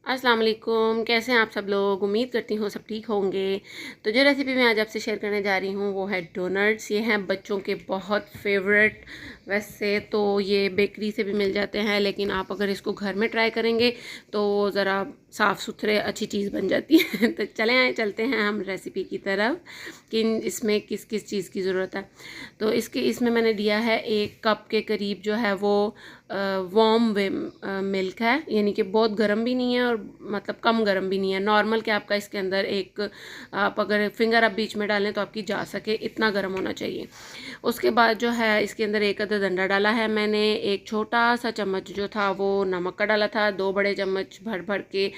अस्सलाम वालेकुम, कैसे हैं आप सब लोग। उम्मीद करती हूँ सब ठीक होंगे। तो जो रेसिपी मैं आज आपसे शेयर करने जा रही हूँ वो है डोनट्स। ये हैं बच्चों के बहुत फेवरेट। वैसे तो ये बेकरी से भी मिल जाते हैं, लेकिन आप अगर इसको घर में ट्राई करेंगे तो ज़रा साफ़ सुथरे अच्छी चीज़ बन जाती है। तो चलते हैं हम रेसिपी की तरफ कि इसमें किस किस चीज़ की ज़रूरत है। तो इसमें मैंने दिया है 1 कप के करीब जो है वो वार्म मिल्क है, यानी कि बहुत गर्म भी नहीं है और मतलब कम गर्म भी नहीं है, नॉर्मल कि आपका इसके अंदर आप अगर फिंगर आप बीच में डालें तो आपकी जा सके, इतना गर्म होना चाहिए। उसके बाद जो है इसके अंदर 1 अदद अंडा डाला है मैंने। 1 छोटा सा चम्मच जो था वो नमक का डाला था। 2 बड़े चम्मच भर भर के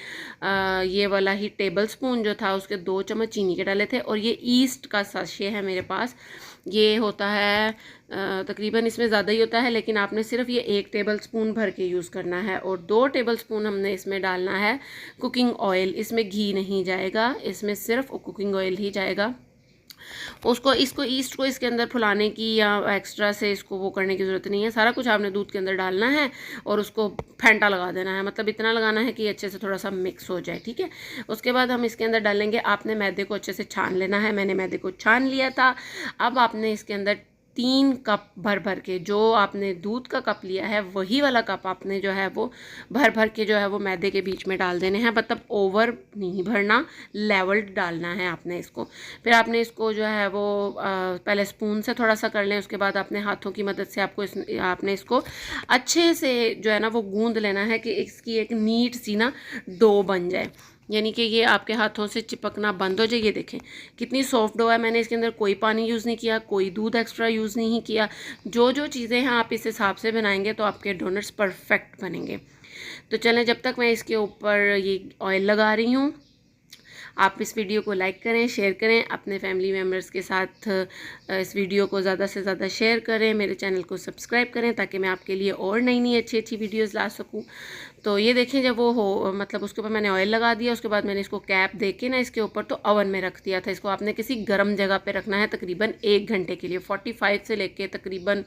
ये वाला ही टेबल स्पून जो था उसके 2 चम्मच चीनी के डाले थे। और ये ईस्ट का साशे है मेरे पास। ये होता है तकरीबन इसमें ज़्यादा ही होता है, लेकिन आपने सिर्फ ये 1 टेबल स्पून भर के यूज़ करना है। और 2 टेबल स्पून हमने इसमें डालना है कुकिंग ऑयल। इसमें घी नहीं जाएगा, इसमें सिर्फ कुकिंग ऑयल ही जाएगा। इसको ईस्ट को इसके अंदर फुलाने की या एक्स्ट्रा से इसको वो करने की ज़रूरत नहीं है। सारा कुछ आपने दूध के अंदर डालना है और उसको फेंटा लगा देना है, मतलब इतना लगाना है कि अच्छे से थोड़ा सा मिक्स हो जाए, ठीक है। उसके बाद हम इसके अंदर डालेंगे, आपने मैदे को अच्छे से छान लेना है। मैंने मैदे को छान लिया था। अब आपने इसके अंदर 3 कप भर भर के, जो आपने दूध का कप लिया है वही वाला कप आपने जो है वो भर भर के जो है वो मैदे के बीच में डाल देने हैं। मतलब ओवर नहीं भरना, लेवल्ड डालना है आपने इसको। फिर आपने इसको जो है वो पहले स्पून से थोड़ा सा कर लें, उसके बाद अपने हाथों की मदद से आपने इसको अच्छे से जो है ना वो गूंद लेना है कि इसकी एक नीट सी ना डो बन जाए, यानी कि ये आपके हाथों से चिपकना बंद हो जाए। ये देखें कितनी सॉफ्ट डो है। मैंने इसके अंदर कोई पानी यूज़ नहीं किया, कोई दूध एक्स्ट्रा यूज़ नहीं किया। जो जो चीज़ें हैं आप इस हिसाब से बनाएंगे तो आपके डोनट्स परफेक्ट बनेंगे। तो चलें, जब तक मैं इसके ऊपर ये ऑयल लगा रही हूँ, आप इस वीडियो को लाइक करें, शेयर करें, अपने फैमिली मेम्बर्स के साथ इस वीडियो को ज़्यादा से ज़्यादा शेयर करें। मेरे चैनल को सब्सक्राइब करें ताकि मैं आपके लिए और नई नई अच्छी अच्छी वीडियोज़ ला सकूँ। तो ये देखें, जब वो हो मतलब उसके ऊपर मैंने ऑयल लगा दिया। उसके बाद मैंने इसको कैप दे के ना इसके ऊपर तो ओवन में रख दिया था। इसको आपने किसी गर्म जगह पे रखना है तकरीबन 1 घंटे के लिए। 45 से लेके तकरीबन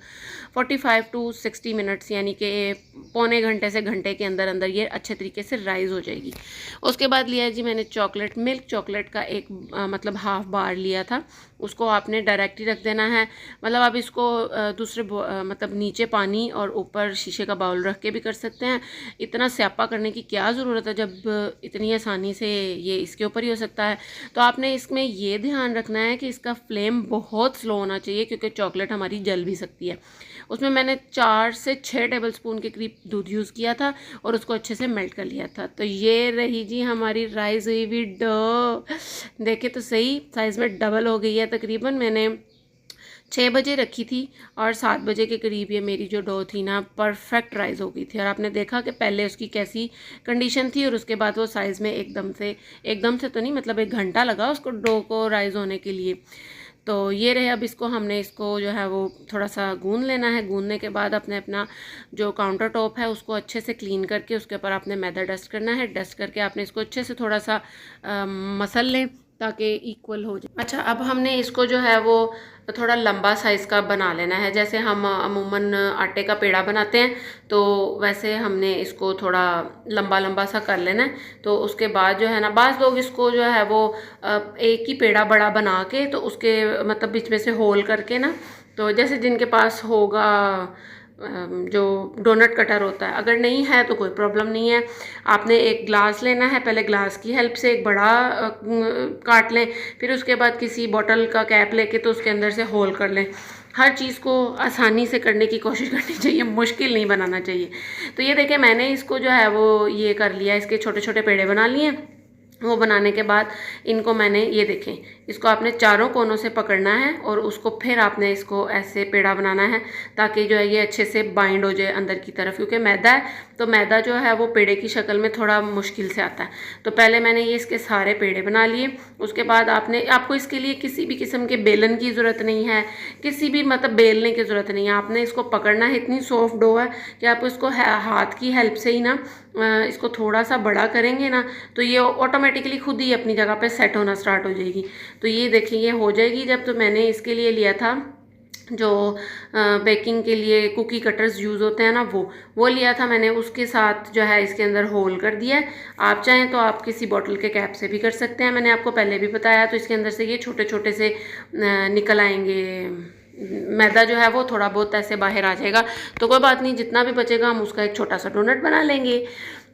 45 टू 60 मिनट्स, यानी कि पौने घंटे से घंटे के अंदर अंदर ये अच्छे तरीके से राइज़ हो जाएगी। उसके बाद लिया जी मैंने चॉकलेट मिल्क। चॉकलेट का एक मतलब हाफ बार लिया था, उसको आपने डायरेक्ट ही रख देना है। मतलब आप इसको दूसरे मतलब नीचे पानी और ऊपर शीशे का बाउल रख के भी कर सकते हैं। इतना स्यापा करने की क्या ज़रूरत है जब इतनी आसानी से ये इसके ऊपर ही हो सकता है। तो आपने इसमें ये ध्यान रखना है कि इसका फ्लेम बहुत स्लो होना चाहिए, क्योंकि चॉकलेट हमारी जल भी सकती है। उसमें मैंने 4 से 6 टेबल स्पून के करीब दूध यूज़ किया था और उसको अच्छे से मेल्ट कर लिया था। तो ये रही जी हमारी राइस हुई हुई डो। देखे तो सही, साइज़ में डबल हो गई है। तकरीबन मैंने 6 बजे रखी थी और 7 बजे के करीब ये मेरी जो डो थी ना परफेक्ट राइज़ हो गई थी। और आपने देखा कि पहले उसकी कैसी कंडीशन थी और उसके बाद वो साइज़ में एकदम से तो नहीं, मतलब 1 घंटा लगा उसको डो को राइज़ होने के लिए। तो ये रहे, अब इसको जो है वो थोड़ा सा गूंद लेना है। गूंदने के बाद अपना जो काउंटर टॉप है उसको अच्छे से क्लीन करके उसके ऊपर आपने मैदा डस्ट करना है। डस्ट करके आपने इसको अच्छे से थोड़ा सा मसल लें ताकि इक्वल हो जाए। अच्छा, अब हमने इसको जो है वो थोड़ा लंबा साइज़ का बना लेना है। जैसे हम अमूमन आटे का पेड़ा बनाते हैं तो वैसे हमने इसको थोड़ा लंबा लंबा सा कर लेना है। तो उसके बाद जो है ना, बाज़ लोग इसको जो है वो एक ही पेड़ा बड़ा बना के तो उसके मतलब बीच में से होल करके ना, तो जैसे जिनके पास होगा जो डोनट कटर होता है, अगर नहीं है तो कोई प्रॉब्लम नहीं है। आपने एक ग्लास लेना है, पहले ग्लास की हेल्प से एक बड़ा काट लें, फिर उसके बाद किसी बॉटल का कैप लेके तो उसके अंदर से होल कर लें। हर चीज़ को आसानी से करने की कोशिश करनी चाहिए, मुश्किल नहीं बनाना चाहिए। तो ये देखें, मैंने इसको जो है वो ये कर लिया, इसके छोटे छोटे पेड़े बना लिए। वो बनाने के बाद इनको मैंने, ये देखें, इसको आपने चारों कोनों से पकड़ना है और उसको फिर आपने इसको ऐसे पेड़ा बनाना है ताकि जो है ये अच्छे से बाइंड हो जाए अंदर की तरफ, क्योंकि मैदा है तो मैदा जो है वो पेड़े की शक्ल में थोड़ा मुश्किल से आता है। तो पहले मैंने ये इसके सारे पेड़े बना लिए। उसके बाद आपको इसके लिए किसी भी किस्म के बेलन की ज़रूरत नहीं है, किसी भी मतलब बेलने की ज़रूरत नहीं है। आपने इसको पकड़ना है, इतनी सॉफ्ट डो है कि आप इसको हाथ की हेल्प से ही ना इसको थोड़ा सा बड़ा करेंगे ना तो ये ऑटोमेटिकली खुद ही अपनी जगह पे सेट होना स्टार्ट हो जाएगी। तो ये देखिए ये हो जाएगी जब। तो मैंने इसके लिए लिया था जो बेकिंग के लिए कुकी कटर्स यूज़ होते हैं ना, वो लिया था मैंने। उसके साथ जो है इसके अंदर होल कर दिया है। आप चाहें तो आप किसी बॉटल के कैप से भी कर सकते हैं, मैंने आपको पहले भी बताया। तो इसके अंदर से ये छोटे छोटे से निकल आएंगे, मैदा जो है वो थोड़ा बहुत ऐसे बाहर आ जाएगा। तो कोई बात नहीं, जितना भी बचेगा हम उसका एक छोटा सा डोनट बना लेंगे।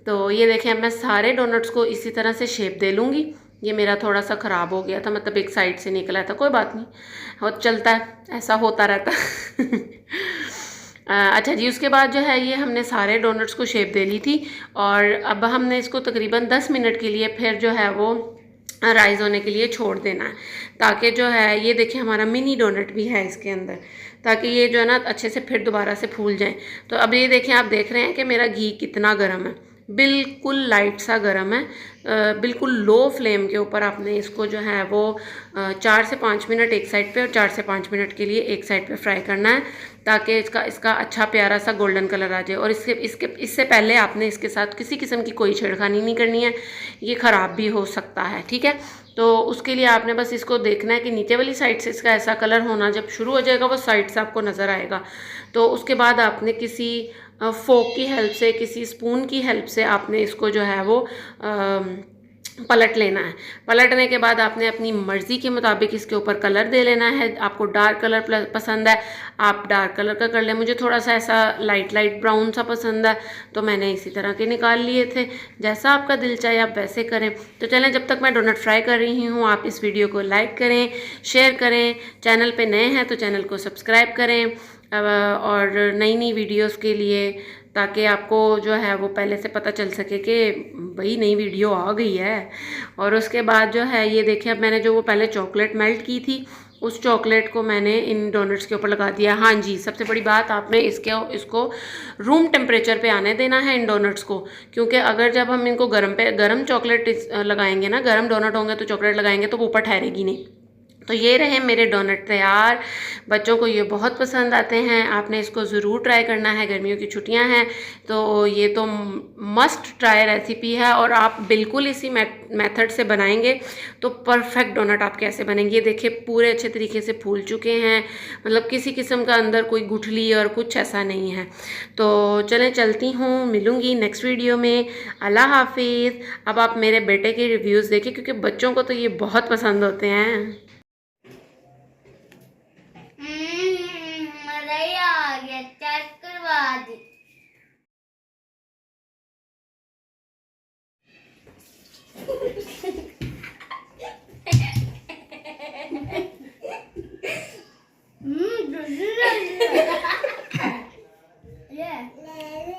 तो ये देखें, मैं सारे डोनट्स को इसी तरह से शेप दे लूँगी। ये मेरा थोड़ा सा ख़राब हो गया था, मतलब एक साइड से निकला था, कोई बात नहीं, हो चलता है, ऐसा होता रहता है। अच्छा जी, उसके बाद जो है ये हमने सारे डोनट्स को शेप दे ली थी। और अब हमने इसको तकरीबन 10 मिनट के लिए फिर जो है वो राइज़ होने के लिए छोड़ देना है, ताकि जो है ये देखिए हमारा मिनी डोनट भी है इसके अंदर, ताकि ये जो है ना अच्छे से फिर दोबारा से फूल जाए। तो अब ये देखें, आप देख रहे हैं कि मेरा घी कितना गर्म है, बिल्कुल लाइट सा गर्म है। बिल्कुल लो फ्लेम के ऊपर आपने इसको जो है वो 4 से 5 मिनट एक साइड पे और 4 से 5 मिनट के लिए एक साइड पे फ्राई करना है, ताकि इसका अच्छा प्यारा सा गोल्डन कलर आ जाए। और इससे पहले आपने इसके साथ किसी किस्म की कोई छेड़खानी नहीं करनी है, ये ख़राब भी हो सकता है, ठीक है। तो उसके लिए आपने बस इसको देखना है कि नीचे वाली साइड से इसका ऐसा कलर होना, जब शुरू हो जाएगा वो साइड से आपको नज़र आएगा। तो उसके बाद आपने किसी फोक की हेल्प से, किसी स्पून की हेल्प से आपने इसको जो है वो पलट लेना है। पलटने के बाद आपने अपनी मर्ज़ी के मुताबिक इसके ऊपर कलर दे लेना है। आपको डार्क कलर पसंद है, आप डार्क कलर का कर लें। मुझे थोड़ा सा ऐसा लाइट ब्राउन सा पसंद है, तो मैंने इसी तरह के निकाल लिए थे। जैसा आपका दिल चाहे आप वैसे करें। तो चलें, जब तक मैं डोनट फ्राई कर रही हूँ, आप इस वीडियो को लाइक करें, शेयर करें, चैनल पर नए हैं तो चैनल को सब्सक्राइब करें और नई नई वीडियोस के लिए, ताकि आपको जो है वो पहले से पता चल सके कि भाई नई वीडियो आ गई है। और उसके बाद जो है ये देखिए, अब मैंने जो वो पहले चॉकलेट मेल्ट की थी, उस चॉकलेट को मैंने इन डोनट्स के ऊपर लगा दिया। हाँ जी, सबसे बड़ी बात, आपने इसको रूम टेम्परेचर पे आने देना है इन डोनट्स को, क्योंकि अगर जब हम इनको गर्म चॉकलेट लगाएंगे ना, गर्म डोनट होंगे तो चॉकलेट लगाएंगे तो वो ऊपर ठहरेगी नहीं। तो ये रहे मेरे डोनट तैयार। बच्चों को ये बहुत पसंद आते हैं, आपने इसको ज़रूर ट्राई करना है। गर्मियों की छुट्टियां हैं तो ये तो मस्ट ट्राई रेसिपी है, और आप बिल्कुल इसी मेथड से बनाएंगे तो परफेक्ट डोनट आपके ऐसे बनेंगे। ये देखिए पूरे अच्छे तरीके से फूल चुके हैं, मतलब किसी किस्म का अंदर कोई गुठली और कुछ ऐसा नहीं है। तो चलें, चलती हूँ, मिलूँगी नेक्स्ट वीडियो में। अल्लाह हाफिज़। अब आप मेरे बेटे के रिव्यूज़ देखिए, क्योंकि बच्चों को तो ये बहुत पसंद होते हैं। मज़ा ही आ गया, चेक करवा दी।